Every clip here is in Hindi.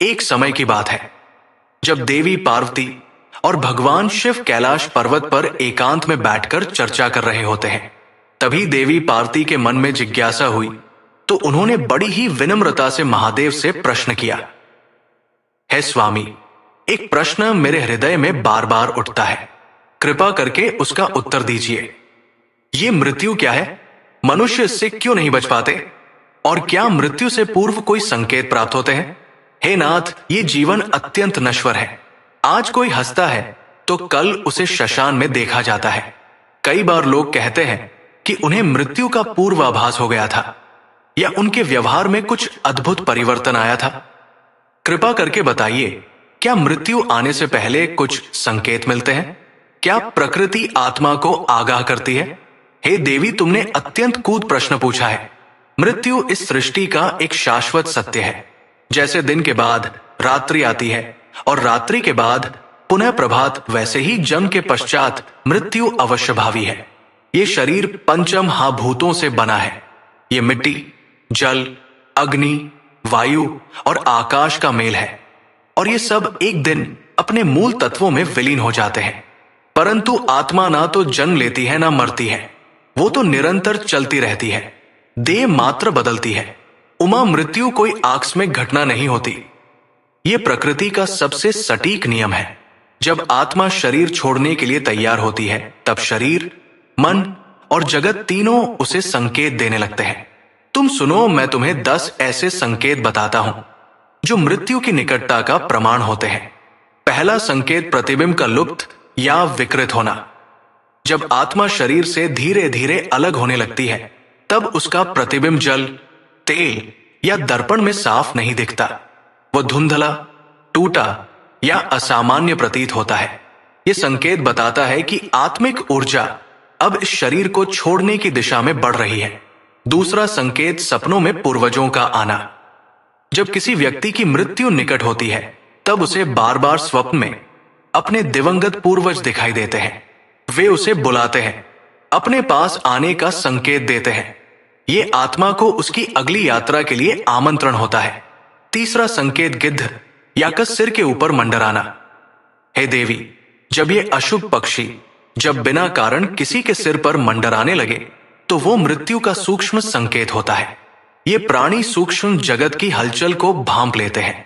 एक समय की बात है जब देवी पार्वती और भगवान शिव कैलाश पर्वत पर एकांत में बैठकर चर्चा कर रहे होते हैं। तभी देवी पार्वती के मन में जिज्ञासा हुई तो उन्होंने बड़ी ही विनम्रता से महादेव से प्रश्न किया, हे स्वामी, एक प्रश्न मेरे हृदय में बार बार उठता है, कृपा करके उसका उत्तर दीजिए। ये मृत्यु क्या है? मनुष्य इससे क्यों नहीं बच पाते? और क्या मृत्यु से पूर्व कोई संकेत प्राप्त होते हैं? हे नाथ, ये जीवन अत्यंत नश्वर है। आज कोई हंसता है तो कल उसे श्मशान में देखा जाता है। कई बार लोग कहते हैं कि उन्हें मृत्यु का पूर्वाभास हो गया था या उनके व्यवहार में कुछ अद्भुत परिवर्तन आया था। कृपा करके बताइए, क्या मृत्यु आने से पहले कुछ संकेत मिलते हैं? क्या प्रकृति आत्मा को आगाह करती है? हे देवी, तुमने अत्यंत कूट प्रश्न पूछा है। मृत्यु इस सृष्टि का एक शाश्वत सत्य है। जैसे दिन के बाद रात्रि आती है और रात्रि के बाद पुनः प्रभात, वैसे ही जन्म के पश्चात मृत्यु अवश्य भावी है। ये शरीर पंचम महाभूतों से बना है। ये मिट्टी, जल, अग्नि, वायु और आकाश का मेल है और ये सब एक दिन अपने मूल तत्वों में विलीन हो जाते हैं। परंतु आत्मा ना तो जन्म लेती है ना मरती है, वो तो निरंतर चलती रहती है, देह मात्र बदलती है। उमा मृत्यु कोई आकस्मिक घटना नहीं होती। ये प्रकृति का सबसे सटीक नियम है। जब आत्मा शरीर छोड़ने के लिए तैयार होती है तब शरीर, मन और जगत तीनों उसे संकेत देने लगते हैं। तुम सुनो, मैं तुम्हें 10 ऐसे संकेत बताता हूं जो मृत्यु की निकटता का प्रमाण होते हैं। पहला संकेत, प्रतिबिंब का लुप्त या विकृत होना। जब आत्मा शरीर से धीरे धीरे अलग होने लगती है तब उसका प्रतिबिंब जल, तेल या दर्पण में साफ नहीं दिखता। वो धुंधला, टूटा या असामान्य प्रतीत होता है। ये संकेत बताता है कि आत्मिक ऊर्जा अब इस शरीर को छोड़ने की दिशा में बढ़ रही है। दूसरा संकेत, सपनों में पूर्वजों का आना। जब किसी व्यक्ति की मृत्यु निकट होती है तब उसे बार बार स्वप्न में अपने दिवंगत पूर्वज दिखाई देते हैं। वे उसे बुलाते हैं, अपने पास आने का संकेत देते हैं। ये आत्मा को उसकी अगली यात्रा के लिए आमंत्रण होता है। तीसरा संकेत, गिद्ध या सिर के ऊपर मंडराना। हे देवी, जब ये अशुभ पक्षी जब बिना कारण किसी के सिर पर मंडराने लगे तो वो मृत्यु का सूक्ष्म संकेत होता है। ये प्राणी सूक्ष्म जगत की हलचल को भांप लेते हैं।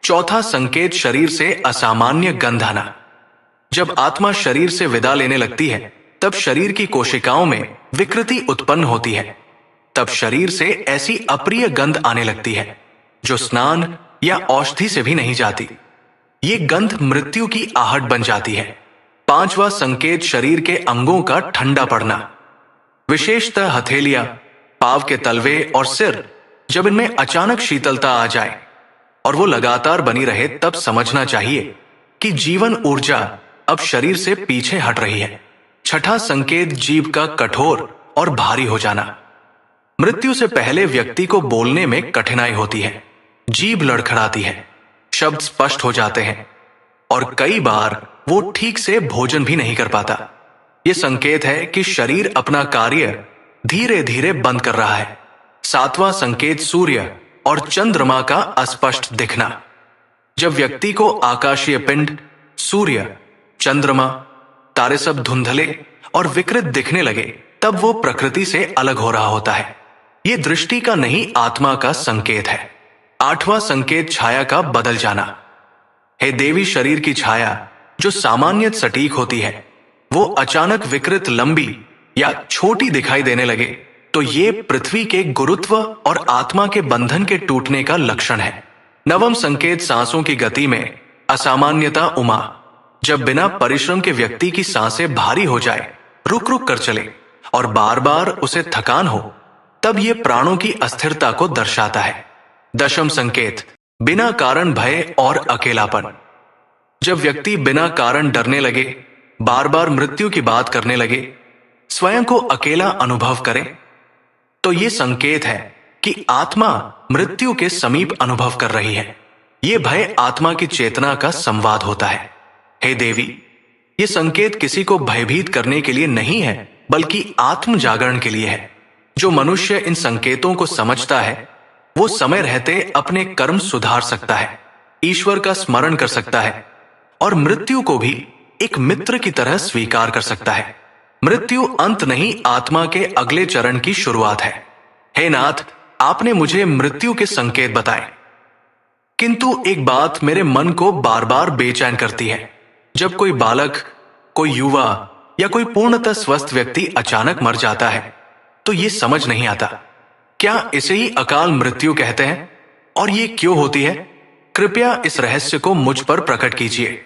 चौथा संकेत, शरीर से असामान्य गंध आना। जब आत्मा शरीर से विदा लेने लगती है तब शरीर की कोशिकाओं में विकृति उत्पन्न होती है। तब शरीर से ऐसी अप्रिय गंध आने लगती है जो स्नान या औषधि से भी नहीं जाती। ये गंध मृत्यु की आहट बन जाती है। पांचवा संकेत, शरीर के अंगों का ठंडा पड़ना। विशेषतः हथेलियां, पांव के तलवे और सिर, जब इनमें अचानक शीतलता आ जाए और वो लगातार बनी रहे तब समझना चाहिए कि जीवन ऊर्जा अब शरीर से पीछे हट रही है। छठा संकेत, जीभ का कठोर और भारी हो जाना। मृत्यु से पहले व्यक्ति को बोलने में कठिनाई होती है, जीभ लड़खड़ाती है, शब्द स्पष्ट हो जाते हैं और कई बार वो ठीक से भोजन भी नहीं कर पाता। ये संकेत है कि शरीर अपना कार्य धीरे धीरे बंद कर रहा है। सातवां संकेत, सूर्य और चंद्रमा का अस्पष्ट दिखना। जब व्यक्ति को आकाशीय पिंड, सूर्य, चंद्रमा, तारे सब धुंधले और विकृत दिखने लगे तब वो प्रकृति से अलग हो रहा होता है। ये दृष्टि का नहीं, आत्मा का संकेत है। आठवां संकेत, छाया का बदल जाना। हे देवी, शरीर की छाया जो सामान्य सटीक होती है वो अचानक विकृत, लंबी या छोटी दिखाई देने लगे तो ये पृथ्वी के गुरुत्व और आत्मा के बंधन के टूटने का लक्षण है। नवम संकेत, सांसों की गति में असामान्यता। उमा, जब बिना परिश्रम के व्यक्ति की सांसें भारी हो जाए, रुक रुक कर चले और बार बार उसे थकान हो तब ये प्राणों की अस्थिरता को दर्शाता है। दशम संकेत, बिना कारण भय और अकेलापन। जब व्यक्ति बिना कारण डरने लगे, बार बार मृत्यु की बात करने लगे, स्वयं को अकेला अनुभव करे तो ये संकेत है कि आत्मा मृत्यु के समीप अनुभव कर रही है। ये भय आत्मा की चेतना का संवाद होता है। हे देवी, ये संकेत किसी को भयभीत करने के लिए नहीं है बल्कि आत्म जागरण के लिए है। जो मनुष्य इन संकेतों को समझता है वो समय रहते अपने कर्म सुधार सकता है। ईश्वर का स्मरण कर सकता है और मृत्यु को भी एक मित्र की तरह स्वीकार कर सकता है। मृत्यु अंत नहीं, आत्मा के अगले चरण की शुरुआत है। हे नाथ, आपने मुझे मृत्यु के संकेत बताए, किंतु एक बात मेरे मन को बार बार बेचैन करती है। जब कोई बालक, कोई युवा या कोई पूर्णतः स्वस्थ व्यक्ति अचानक मर जाता है तो ये समझ नहीं आता, क्या इसे ही अकाल मृत्यु कहते हैं और ये क्यों होती है? कृपया इस रहस्य को मुझ पर प्रकट कीजिए।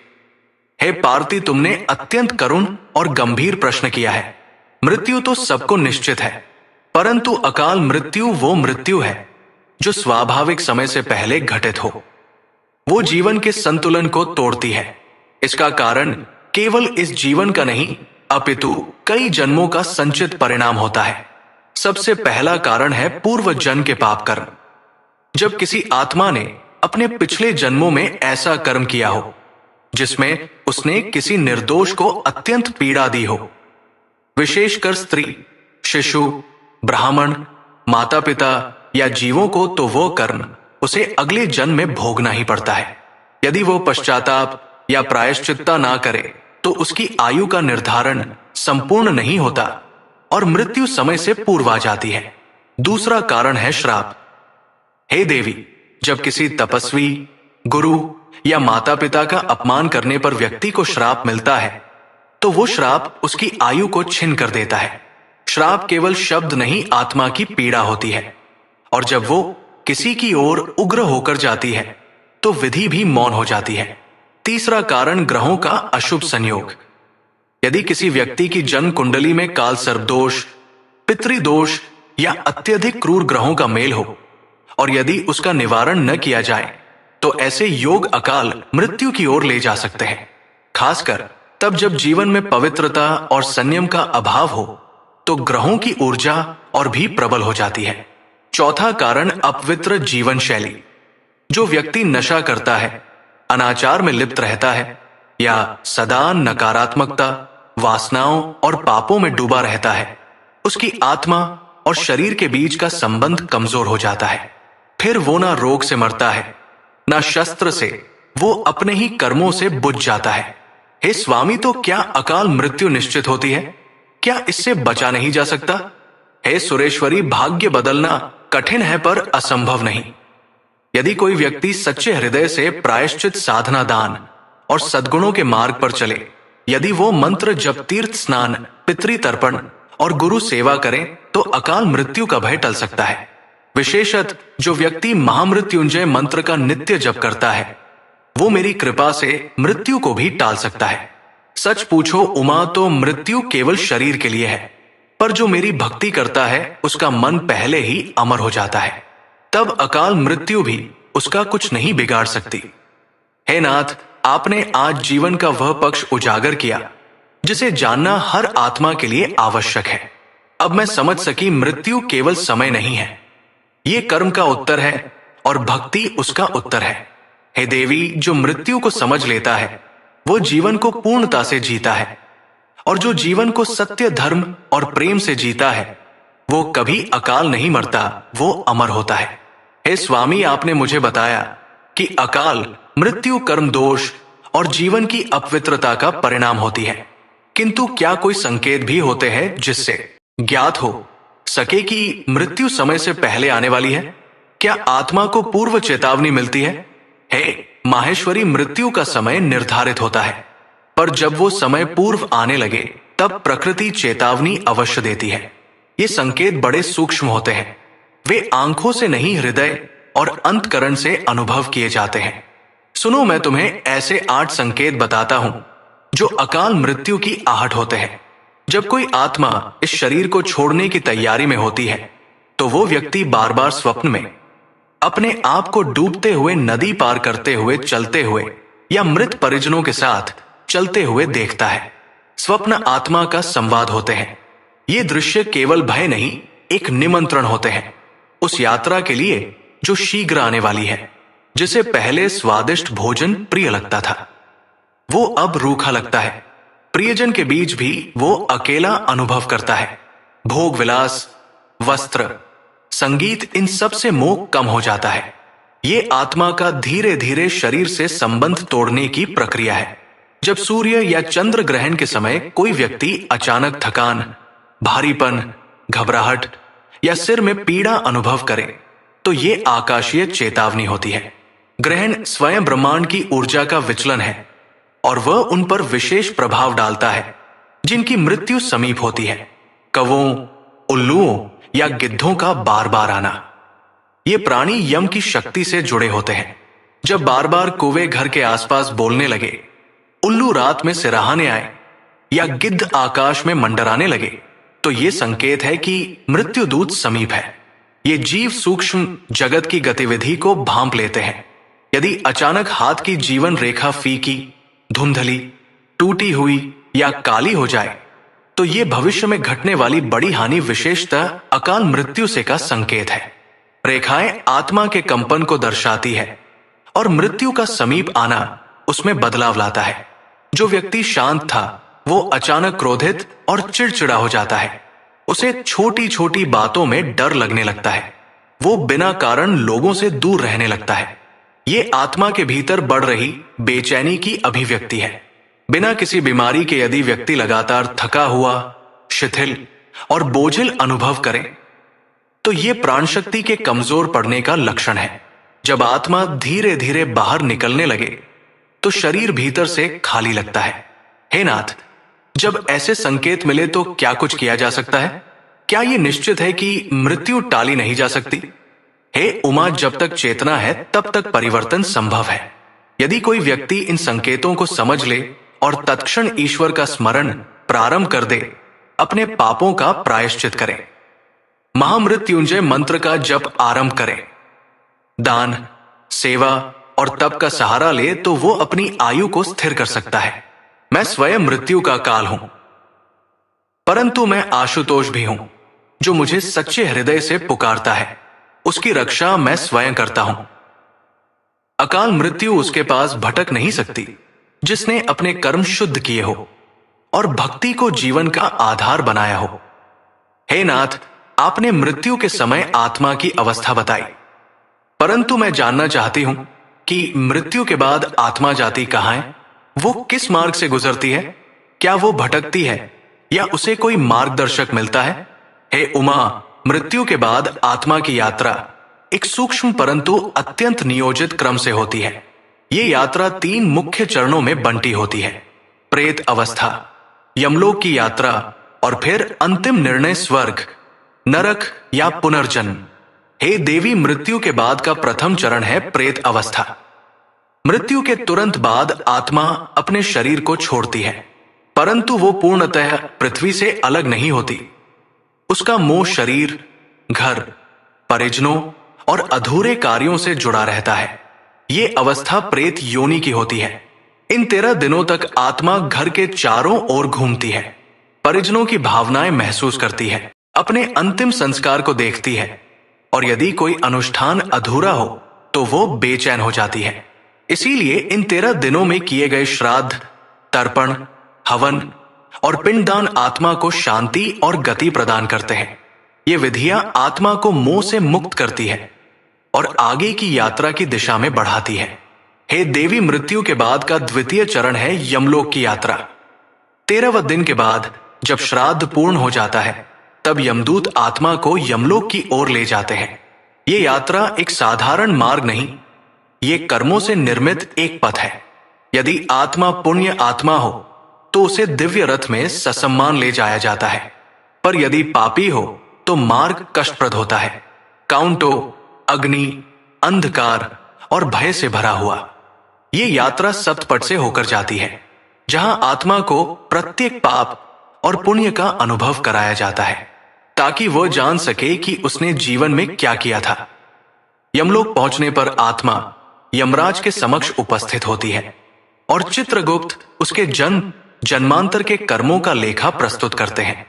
हे पार्वती, तुमने अत्यंत करुण और गंभीर प्रश्न किया है। मृत्यु तो सबको निश्चित है, परंतु अकाल मृत्यु वो मृत्यु है जो स्वाभाविक समय से पहले घटित हो। वो जीवन के संतुलन को तोड़ती है। इसका कारण केवल इस जीवन का नहीं, अपितु कई जन्मों का संचित परिणाम होता है। सबसे पहला कारण है पूर्व जन्म के पाप कर्म। जब किसी आत्मा ने अपने पिछले जन्मों में ऐसा कर्म किया हो जिसमें उसने किसी निर्दोष को अत्यंत पीड़ा दी हो, विशेषकर स्त्री, शिशु, ब्राह्मण, माता पिता या जीवों को, तो वो कर्म उसे अगले जन्म में भोगना ही पड़ता है। यदि वो पश्चाताप या प्रायश्चित्ता ना करे तो उसकी आयु का निर्धारण संपूर्ण नहीं होता और मृत्यु समय से पूर्व आ जाती है। दूसरा कारण है श्राप। हे देवी, जब किसी तपस्वी, गुरु या माता पिता का अपमान करने पर व्यक्ति को श्राप मिलता है तो वो श्राप उसकी आयु को छीन कर देता है। श्राप केवल शब्द नहीं, आत्मा की पीड़ा होती है, और जब वो किसी की ओर उग्र होकर जाती है तो विधि भी मौन हो जाती है। तीसरा कारण ग्रहों का अशुभ संयोग। यदि किसी व्यक्ति की जन्म कुंडली में काल सर्प दोष, पितृदोष या अत्यधिक क्रूर ग्रहों का मेल हो और यदि उसका निवारण न किया जाए तो ऐसे योग अकाल मृत्यु की ओर ले जा सकते हैं। खासकर तब जब जीवन में पवित्रता और संयम का अभाव हो तो ग्रहों की ऊर्जा और भी प्रबल हो जाती है। चौथा कारण अपवित्र जीवन शैली। जो व्यक्ति नशा करता है, अनाचार में लिप्त रहता है या सदा नकारात्मकता, वासनाओं और पापों में डूबा रहता है, उसकी आत्मा और शरीर के बीच का संबंध कमजोर हो जाता है। फिर वो ना रोग से मरता है, ना शस्त्र से, वो अपने ही कर्मों से बुझ जाता है। हे स्वामी, तो क्या अकाल मृत्यु निश्चित होती है? क्या इससे बचा नहीं जा सकता? हे सुरेश्वरी, भाग्य बदलना कठिन है पर असंभव नहीं। यदि कोई व्यक्ति सच्चे हृदय से प्रायश्चित, साधना, दान और सद्गुणों के मार्ग पर चले, यदि वो मंत्र जप, तीर्थ स्नान, पितृतर्पण और गुरु सेवा करें तो अकाल मृत्यु का भय टल सकता है। विशेषत जो व्यक्ति महामृत्युंजय मंत्र का नित्य जप करता है, वो मेरी कृपा से मृत्यु को भी टाल सकता है। सच पूछो उमा, तो मृत्यु केवल शरीर के लिए है, पर जो मेरी भक्ति करता है उसका मन पहले ही अमर हो जाता है। तब अकाल मृत्यु भी उसका कुछ नहीं बिगाड़ सकती। हे नाथ, आपने आज जीवन का वह पक्ष उजागर किया जिसे जानना हर आत्मा के लिए आवश्यक है। अब मैं समझ सकी, मृत्यु केवल समय नहीं है, ये कर्म का उत्तर है और भक्ति उसका उत्तर है। हे देवी, जो मृत्यु को समझ लेता है वो जीवन को पूर्णता से जीता है, और जो जीवन को सत्य, धर्म और प्रेम से जीता है वो कभी अकाल नहीं मरता, वो अमर होता है। हे स्वामी, आपने मुझे बताया कि अकाल मृत्यु कर्म दोष और जीवन की अपवित्रता का परिणाम होती है, किंतु क्या कोई संकेत भी होते हैं जिससे ज्ञात हो सके कि मृत्यु समय से पहले आने वाली है? क्या आत्मा को पूर्व चेतावनी मिलती है? हे माहेश्वरी, मृत्यु का समय निर्धारित होता है, पर जब वो समय पूर्व आने लगे तब प्रकृति चेतावनी अवश्य देती है। ये संकेत बड़े सूक्ष्म होते हैं, वे आंखों से नहीं, हृदय और अंतकरण से अनुभव किए जाते हैं। सुनो, मैं तुम्हें ऐसे 8 संकेत बताता हूं जो अकाल मृत्यु की आहट होते हैं। जब कोई आत्मा इस शरीर को छोड़ने की तैयारी में होती है तो वो व्यक्ति बार बार स्वप्न में अपने आप को डूबते हुए, नदी पार करते हुए, चलते हुए या मृत परिजनों के साथ चलते हुए देखता है। स्वप्न आत्मा का संवाद होते हैं। ये दृश्य केवल भय नहीं, एक निमंत्रण होते हैं उस यात्रा के लिए जो शीघ्र आने वाली है। जिसे पहले स्वादिष्ट भोजन प्रिय लगता था वो अब रूखा लगता है। प्रियजन के बीच भी वो अकेला अनुभव करता है। भोग विलास, वस्त्र, संगीत, इन सब से मोह कम हो जाता है। ये आत्मा का धीरे धीरे शरीर से संबंध तोड़ने की प्रक्रिया है। जब सूर्य या चंद्र ग्रहण के समय कोई व्यक्ति अचानक थकान, भारीपन, घबराहट या सिर में पीड़ा अनुभव करे तो ये आकाशीय चेतावनी होती है। ग्रहण स्वयं ब्रह्मांड की ऊर्जा का विचलन है और वह उन पर विशेष प्रभाव डालता है जिनकी मृत्यु समीप होती है। कौवों, उल्लुओं या गिद्धों का बार बार आना, ये प्राणी यम की शक्ति से जुड़े होते हैं। जब बार बार कौवे घर के आसपास बोलने लगे, उल्लू रात में सिराहाने आए या गिद्ध आकाश में मंडराने लगे तो ये संकेत है कि मृत्यु दूत समीप है। ये जीव सूक्ष्म जगत की गतिविधि को भांप लेते हैं। यदि अचानक हाथ की जीवन रेखा फीकी, धुंधली, टूटी हुई या काली हो जाए तो ये भविष्य में घटने वाली बड़ी हानि, विशेषतः अकाल मृत्यु से का संकेत है। रेखाएं आत्मा के कंपन को दर्शाती है और मृत्यु का समीप आना उसमें बदलाव लाता है। जो व्यक्ति शांत था वो अचानक क्रोधित और चिड़चिड़ा हो जाता है। उसे छोटी छोटी बातों में डर लगने लगता है। वो बिना कारण लोगों से दूर रहने लगता है। ये आत्मा के भीतर बढ़ रही बेचैनी की अभिव्यक्ति है। बिना किसी बीमारी के यदि व्यक्ति लगातार थका हुआ, शिथिल और बोझिल अनुभव करे तो ये प्राण शक्ति के कमजोर पड़ने का लक्षण है। जब आत्मा धीरे धीरे बाहर निकलने लगे तो शरीर भीतर से खाली लगता है। हे नाथ, जब ऐसे संकेत मिले तो क्या कुछ किया जा सकता है? क्या यह निश्चित है कि मृत्यु टाली नहीं जा सकती? हे उमा, जब तक चेतना है तब तक परिवर्तन संभव है। यदि कोई व्यक्ति इन संकेतों को समझ ले और तत्क्षण ईश्वर का स्मरण प्रारंभ कर दे, अपने पापों का प्रायश्चित करे, महामृत्युंजय मंत्र का जप आरंभ करे, दान, सेवा और तप का सहारा ले तो वो अपनी आयु को स्थिर कर सकता है। मैं स्वयं मृत्यु का काल हूं, परंतु मैं आशुतोष भी हूं। जो मुझे सच्चे हृदय से पुकारता है उसकी रक्षा मैं स्वयं करता हूं। अकाल मृत्यु उसके पास भटक नहीं सकती जिसने अपने कर्म शुद्ध किए हो और भक्ति को जीवन का आधार बनाया हो। हे नाथ, आपने मृत्यु के समय आत्मा की अवस्था बताई, परंतु मैं जानना चाहती हूं कि मृत्यु के बाद आत्मा जाती कहां है? वो किस मार्ग से गुजरती है? क्या वो भटकती है या उसे कोई मार्गदर्शक मिलता है? हे उमा, मृत्यु के बाद आत्मा की यात्रा एक सूक्ष्म परंतु अत्यंत नियोजित क्रम से होती है। ये यात्रा 3 मुख्य चरणों में बंटी होती है: प्रेत अवस्था, यमलोक की यात्रा और फिर अंतिम निर्णय स्वर्ग, नरक या पुनर्जन्म। हे देवी, मृत्यु के बाद का प्रथम चरण है प्रेत अवस्था। मृत्यु के तुरंत बाद आत्मा अपने शरीर को छोड़ती है, परंतु वो पूर्णतः पृथ्वी से अलग नहीं होती। उसका मोह शरीर, घर, परिजनों और अधूरे कार्यों से जुड़ा रहता है। ये अवस्था प्रेत योनि की होती है। इन 13 दिनों तक आत्मा घर के चारों ओर घूमती है, परिजनों की भावनाएं महसूस करती है, अपने अंतिम संस्कार को देखती है और यदि कोई अनुष्ठान अधूरा हो तो वो बेचैन हो जाती है। इसीलिए इन 13 दिनों में किए गए श्राद्ध, तर्पण, हवन और पिंडदान आत्मा को शांति और गति प्रदान करते हैं। ये विधियां आत्मा को मोह से मुक्त करती है और आगे की यात्रा की दिशा में बढ़ाती है। हे देवी, मृत्यु के बाद का द्वितीय चरण है यमलोक की यात्रा। 13वें दिन के बाद जब श्राद्ध पूर्ण हो जाता है तब यमदूत आत्मा को यमलोक की ओर ले जाते हैं। ये यात्रा एक साधारण मार्ग नहीं, ये कर्मों से निर्मित एक पथ है। यदि आत्मा पुण्य आत्मा हो तो उसे दिव्य रथ में ससम्मान ले जाया जाता है, पर यदि पापी हो तो मार्ग कष्टप्रद होता है, काउंटो, अग्नि, अंधकार और भय से भरा हुआ। ये यात्रा सप्तपट से होकर जाती है, जहां आत्मा को प्रत्येक पाप और पुण्य का अनुभव कराया जाता है ताकि वह जान सके कि उसने जीवन में क्या किया था। यमलोक पहुंचने पर आत्मा यमराज के समक्ष उपस्थित होती है और चित्रगुप्त उसके जन्म जन्मांतर के कर्मों का लेखा प्रस्तुत करते हैं।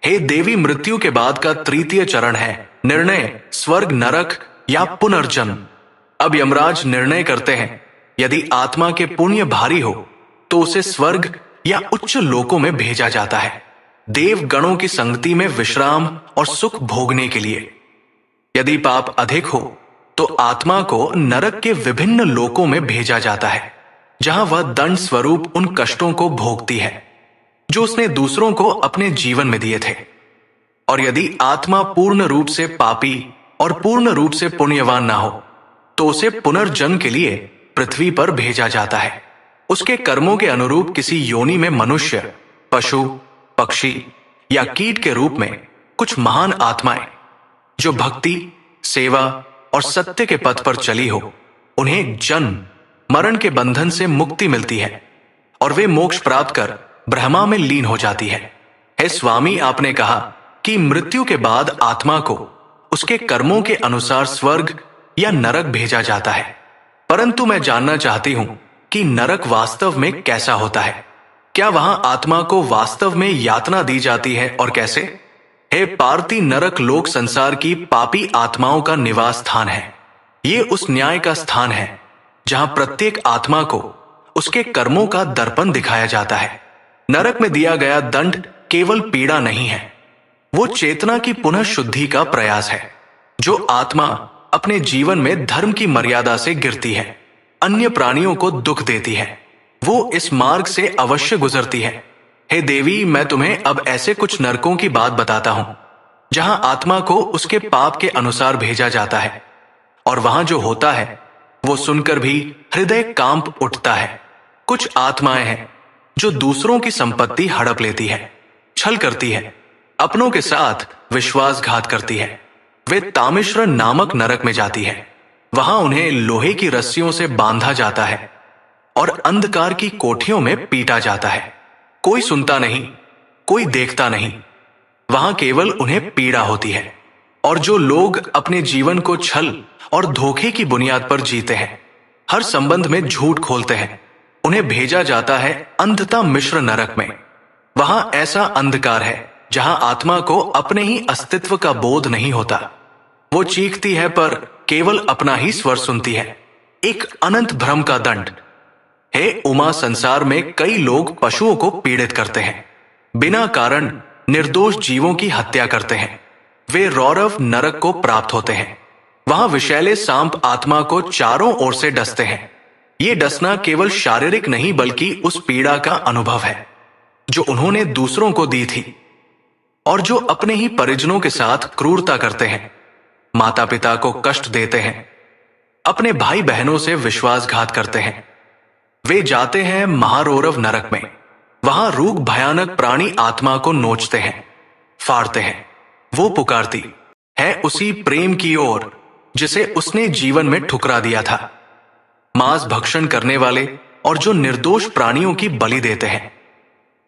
हे देवी, मृत्यु के बाद का तृतीय चरण है निर्णय स्वर्ग, नरक या पुनर्जन्म। अब यमराज निर्णय करते हैं, यदि आत्मा के पुण्य भारी हो तो उसे स्वर्ग या उच्च लोकों में भेजा जाता है, देव गणों की संगति में विश्राम और सुख भोगने के लिए। यदि पाप अधिक हो तो आत्मा को नरक के विभिन्न लोकों में भेजा जाता है, जहां वह दंड स्वरूप उन कष्टों को भोगती है जो उसने दूसरों को अपने जीवन में दिए थे। और यदि आत्मा पूर्ण रूप से पापी और पूर्ण रूप से पुण्यवान ना हो, तो उसे पुनर्जन्म के लिए पृथ्वी पर भेजा जाता है। उसके कर्मों के अनुरूप किसी योनि में मनुष्य, पशु, पक्षी या कीट के रूप में कुछ महान आत्माएं जो भक्ति, सेवा और सत्य के पथ पर चली हो, उन्हें जन्म मरण के बंधन से मुक्ति मिलती है और वे मोक्ष प्राप्त कर ब्रह्मा में लीन हो जाती है। हे स्वामी, आपने कहा कि मृत्यु के बाद आत्मा को उसके कर्मों के अनुसार स्वर्ग या नरक भेजा जाता है, परंतु मैं जानना चाहती हूं कि नरक वास्तव में कैसा होता है। क्या वहां आत्मा को वास्तव में यातना दी जाती है और कैसे? हे पार्थी, नरक लोक संसार की पापी आत्माओं का निवास स्थान है। ये उस न्याय का स्थान है जहां प्रत्येक आत्मा को उसके कर्मों का दर्पण दिखाया जाता है। नरक में दिया गया दंड केवल पीड़ा नहीं है, वो चेतना की पुनः शुद्धि का प्रयास है। जो आत्मा अपने जीवन में धर्म की मर्यादा से गिरती है, अन्य प्राणियों को दुख देती है, वो इस मार्ग से अवश्य गुजरती है। हे देवी, मैं तुम्हें अब ऐसे कुछ नरकों की बात बताता हूं जहां आत्मा को उसके पाप के अनुसार भेजा जाता है, और वहां जो होता है वो सुनकर भी हृदय कांप उठता है। कुछ आत्माएं हैं जो दूसरों की संपत्ति हड़प लेती है, छल करती है, अपनों के साथ विश्वासघात करती है। वे तामिश्र नामक नरक में जाती है। वहां उन्हें लोहे की रस्सियों से बांधा जाता है और अंधकार की कोठरियों में पीटा जाता है। कोई सुनता नहीं, कोई देखता नहीं, वहां केवल उन्हें पीड़ा होती है। और जो लोग अपने जीवन को छल और धोखे की बुनियाद पर जीते हैं, हर संबंध में झूठ खोलते हैं, उन्हें भेजा जाता है अंधता मिश्र नरक में। वहां ऐसा अंधकार है जहां आत्मा को अपने ही अस्तित्व का बोध नहीं होता। वो चीखती है पर केवल अपना ही स्वर सुनती है। एक अनंत भ्रम का दंड। हे उमा, संसार में कई लोग पशुओं को पीड़ित करते हैं, बिना कारण निर्दोष जीवों की हत्या करते हैं। वे रौरव नरक को प्राप्त होते हैं। वहां विषैले सांप आत्मा को चारों ओर से डसते हैं। ये डसना केवल शारीरिक नहीं बल्कि उस पीड़ा का अनुभव है जो उन्होंने दूसरों को दी थी, और जो अपने ही परिजनों के साथ क्रूरता करते हैं, माता पिता को कष्ट देते हैं, अपने भाई बहनों से विश्वासघात करते हैं। वे जाते हैं महारौरव नरक में। वहां रूप भयानक प्राणी आत्मा को नोचते हैं, फाड़ते हैं। वो पुकारती है उसी प्रेम की ओर जिसे उसने जीवन में ठुकरा दिया था। मांस भक्षण करने वाले और जो निर्दोष प्राणियों की बलि देते हैं,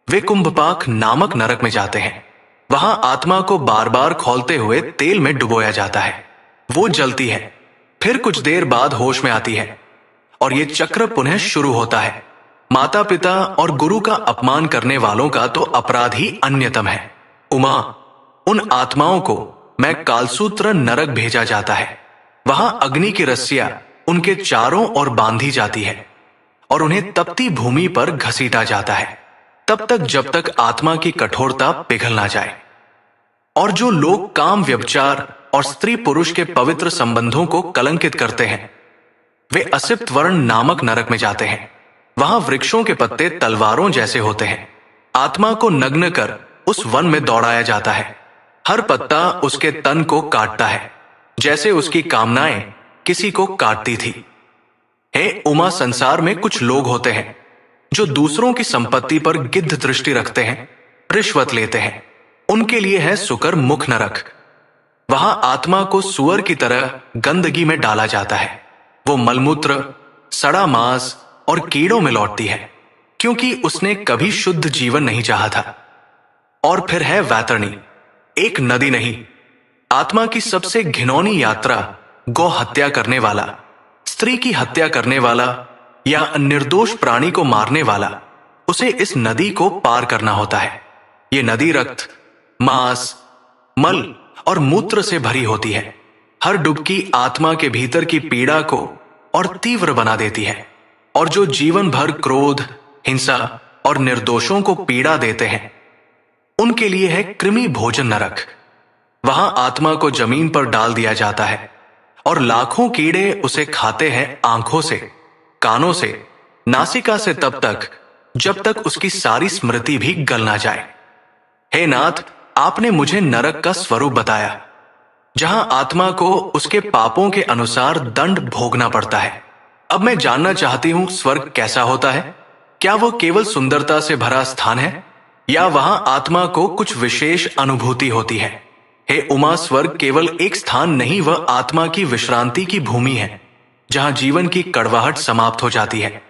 वे कुंभपाक नामक नरक में जाते हैं। वहां आत्मा को बार बार खौलते हुए तेल में डुबोया जाता है। वो जलती है, फिर कुछ देर बाद होश में आती है, और ये चक्र पुनः शुरू होता है। माता पिता और गुरु का अपमान करने वालों का तो अपराध ही अन्यतम है। उमा, उन आत्माओं को मैं कालसूत्र नरक भेजा जाता है। वहां अग्नि की रस्सियां उनके चारों ओर बांधी जाती है और उन्हें तपती भूमि पर घसीटा जाता है, तब तक जब तक आत्मा की कठोरता पिघल ना जाए। और जो लोग काम, व्यभिचार और स्त्री पुरुष के पवित्र संबंधों को कलंकित करते हैं, वे असिप्त वर्ण नामक नरक में जाते हैं। वहां वृक्षों के पत्ते तलवारों जैसे होते हैं। आत्मा को नग्न कर उस वन में दौड़ाया जाता है। हर पत्ता उसके तन को काटता है, जैसे उसकी कामनाएं किसी को काटती थी। हे उमा, संसार में कुछ लोग होते हैं जो दूसरों की संपत्ति पर गिद्ध दृष्टि रखते हैं, रिश्वत लेते हैं। उनके लिए है सुकर मुख नरक। वहां आत्मा को सुअर की तरह गंदगी में डाला जाता है। वो मलमूत्र, सड़ा मांस और कीड़ों में लौटती है, क्योंकि उसने कभी शुद्ध जीवन नहीं चाहा था। और फिर है वैतरणी, एक नदी नहीं, आत्मा की सबसे घिनौनी यात्रा। गौ हत्या करने वाला, स्त्री की हत्या करने वाला या निर्दोष प्राणी को मारने वाला, उसे इस नदी को पार करना होता है। ये नदी रक्त, मांस, मल और मूत्र से भरी होती है। हर डुबकी आत्मा के भीतर की पीड़ा को और तीव्र बना देती है। और जो जीवन भर क्रोध, हिंसा और निर्दोषों को पीड़ा देते हैं, उनके लिए है कृमि भोजन नरक। वहां आत्मा को जमीन पर डाल दिया जाता है और लाखों कीड़े उसे खाते हैं आंखों से, कानों से, नासिका से तब तक जब तक उसकी सारी स्मृति भी गल ना जाए। हे नाथ, आपने मुझे नरक का स्वरूप बताया, जहां आत्मा को उसके पापों के अनुसार दंड भोगना पड़ता है। अब मैं जानना चाहती हूं, स्वर्ग कैसा होता है? क्या वो केवल सुंदरता से भरा स्थान है, या वहां आत्मा को कुछ विशेष अनुभूति होती है? हे उमा, स्वर्ग केवल एक स्थान नहीं, वह आत्मा की विश्रांति की भूमि है, जहां जीवन की कड़वाहट समाप्त हो जाती है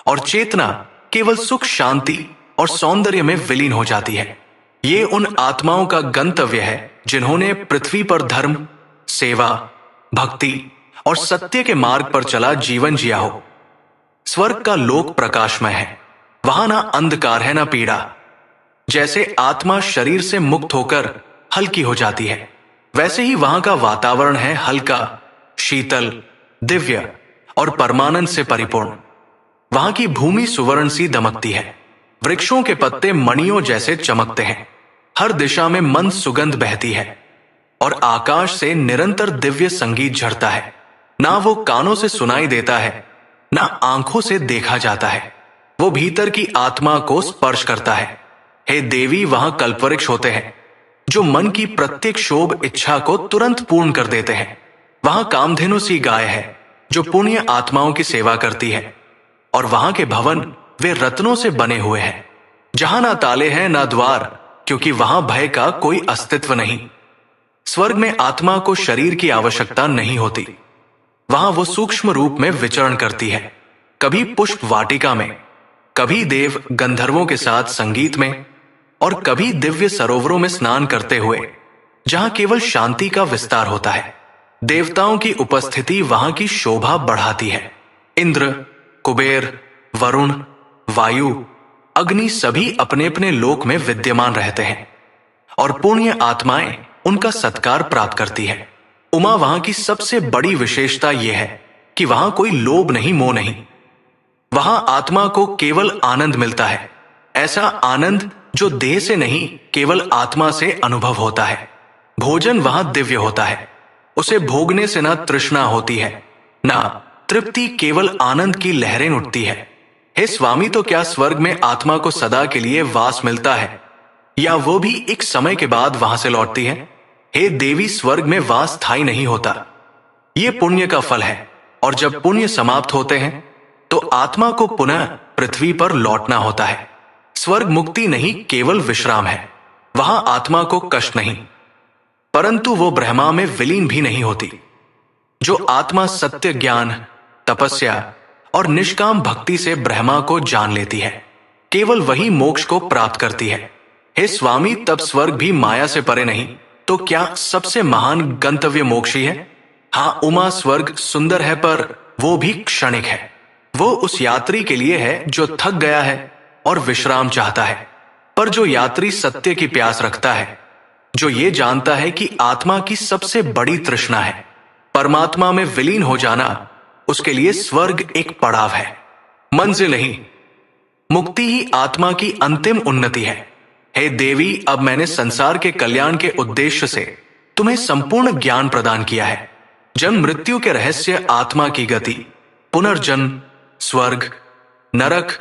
और चेतना केवल सुख, शांति और सौंदर्य में विलीन हो जाती है। ये उन आत्माओं का गंतव्य है जिन्होंने पृथ्वी पर धर्म, सेवा, भक्ति और सत्य के मार्ग पर चला जीवन जिया हो। स्वर्ग का लोक प्रकाशमय है, वहां ना अंधकार है ना पीड़ा। जैसे आत्मा शरीर से मुक्त होकर हल्की हो जाती है, वैसे ही वहां का वातावरण है हल्का, शीतल, दिव्य और परमानंद से परिपूर्ण। वहां की भूमि सुवर्ण सी दमकती है, वृक्षों के पत्ते मणियों जैसे चमकते हैं, हर दिशा में मंद सुगंध बहती है और आकाश से निरंतर दिव्य संगीत झरता है। ना वो कानों से सुनाई देता है, ना आंखों से देखा जाता है, वो भीतर की आत्मा को स्पर्श करता है। हे देवी, वहां कल्पवृक्ष होते हैं जो मन की प्रत्येक शोभ इच्छा को तुरंत पूर्ण कर देते हैं। वहां कामधेनु सी गाय है जो पुण्य आत्माओं की सेवा करती है, और वहां के भवन वे रत्नों से बने हुए हैं, जहां ना ताले हैं ना द्वार, क्योंकि वहां भय का कोई अस्तित्व नहीं। स्वर्ग में आत्मा को शरीर की आवश्यकता नहीं होती, वहां वो सूक्ष्म रूप में विचरण करती है, कभी पुष्प वाटिका में, कभी देव गंधर्वों के साथ संगीत में, और कभी दिव्य सरोवरों में स्नान करते हुए, जहां केवल शांति का विस्तार होता है। देवताओं की उपस्थिति वहां की शोभा बढ़ाती है। इंद्र, कुबेर, वरुण, वायु, अग्नि सभी अपने अपने लोक में विद्यमान रहते हैं और पुण्य आत्माएं उनका सत्कार प्राप्त करती है। उमा, वहां की सबसे बड़ी विशेषता यह है कि वहां कोई लोभ नहीं, मोह नहीं। वहां आत्मा को केवल आनंद मिलता है, ऐसा आनंद जो देह से नहीं, केवल आत्मा से अनुभव होता है। भोजन वहां दिव्य होता है, उसे भोगने से ना तृष्णा होती है ना तृप्ति, केवल आनंद की लहरें उठती है। हे स्वामी, तो क्या स्वर्ग में आत्मा को सदा के लिए वास मिलता है, या वो भी एक समय के बाद वहां से लौटती है? हे देवी, स्वर्ग में वास स्थायी नहीं होता, ये पुण्य का फल है, और जब पुण्य समाप्त होते हैं तो आत्मा को पुनः पृथ्वी पर लौटना होता है। स्वर्ग मुक्ति नहीं, केवल विश्राम है। वहां आत्मा को कष्ट नहीं, परंतु वो ब्रह्मा में विलीन भी नहीं होती। जो आत्मा सत्य ज्ञान, तपस्या और निष्काम भक्ति से ब्रह्मा को जान लेती है, केवल वही मोक्ष को प्राप्त करती है। हे स्वामी, तब स्वर्ग भी माया से परे नहीं, तो क्या सबसे महान गंतव्य मोक्ष ही है? हाँ उमा, स्वर्ग सुंदर है, पर वो भी क्षणिक है। वो उस यात्री के लिए है जो थक गया है और विश्राम चाहता है। पर जो यात्री सत्य की प्यास रखता है, जो ये जानता है कि आत्मा की सबसे बड़ी तृष्णा है परमात्मा में विलीन हो जाना, उसके लिए स्वर्ग एक पड़ाव है, मंजिल नहीं। मुक्ति ही आत्मा की अंतिम उन्नति है। हे देवी, अब मैंने संसार के कल्याण के उद्देश्य से तुम्हें संपूर्ण ज्ञान प्रदान किया है। जन्म मृत्यु के रहस्य, आत्मा की गति, पुनर्जन्म, स्वर्ग, नरक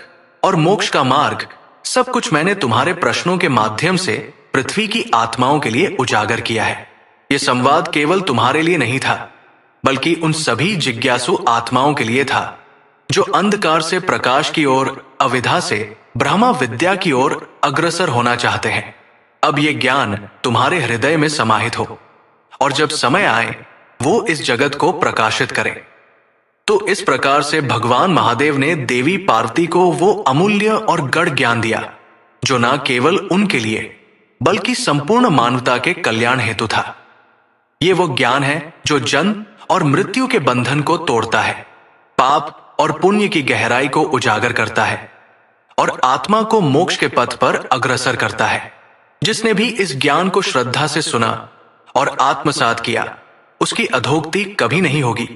और मोक्ष का मार्ग, सब कुछ मैंने तुम्हारे प्रश्नों के माध्यम से पृथ्वी की आत्माओं के लिए उजागर किया है। यह संवाद केवल तुम्हारे लिए नहीं था, बल्कि उन सभी जिज्ञासु आत्माओं के लिए था जो अंधकार से प्रकाश की ओर, अविद्या से ब्रह्मा विद्या की ओर अग्रसर होना चाहते हैं। अब ये ज्ञान तुम्हारे हृदय में समाहित हो, और जब समय आए वो इस जगत को प्रकाशित करे। तो इस प्रकार से भगवान महादेव ने देवी पार्वती को वो अमूल्य और गढ़ ज्ञान दिया जो न केवल उनके लिए बल्कि संपूर्ण मानवता के कल्याण हेतु था। ये वो ज्ञान है जो जन्म और मृत्यु के बंधन को तोड़ता है, पाप और पुण्य की गहराई को उजागर करता है और आत्मा को मोक्ष के पथ पर अग्रसर करता है। जिसने भी इस ज्ञान को श्रद्धा से सुना और आत्मसात किया, उसकी अधोगति कभी नहीं होगी,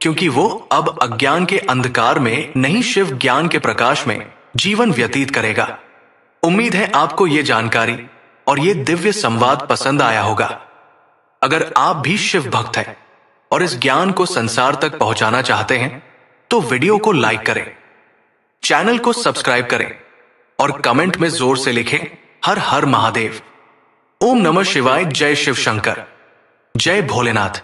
क्योंकि वो अब अज्ञान के अंधकार में नहीं, शिव ज्ञान के प्रकाश में जीवन व्यतीत करेगा। उम्मीद है आपको ये जानकारी और ये दिव्य संवाद पसंद आया होगा। अगर आप भी शिव भक्त हैं और इस ज्ञान को संसार तक पहुंचाना चाहते हैं तो वीडियो को लाइक करें, चैनल को सब्सक्राइब करें और कमेंट में जोर से लिखें हर हर महादेव। ओम नमः शिवाय। जय शिव शंकर। जय भोलेनाथ।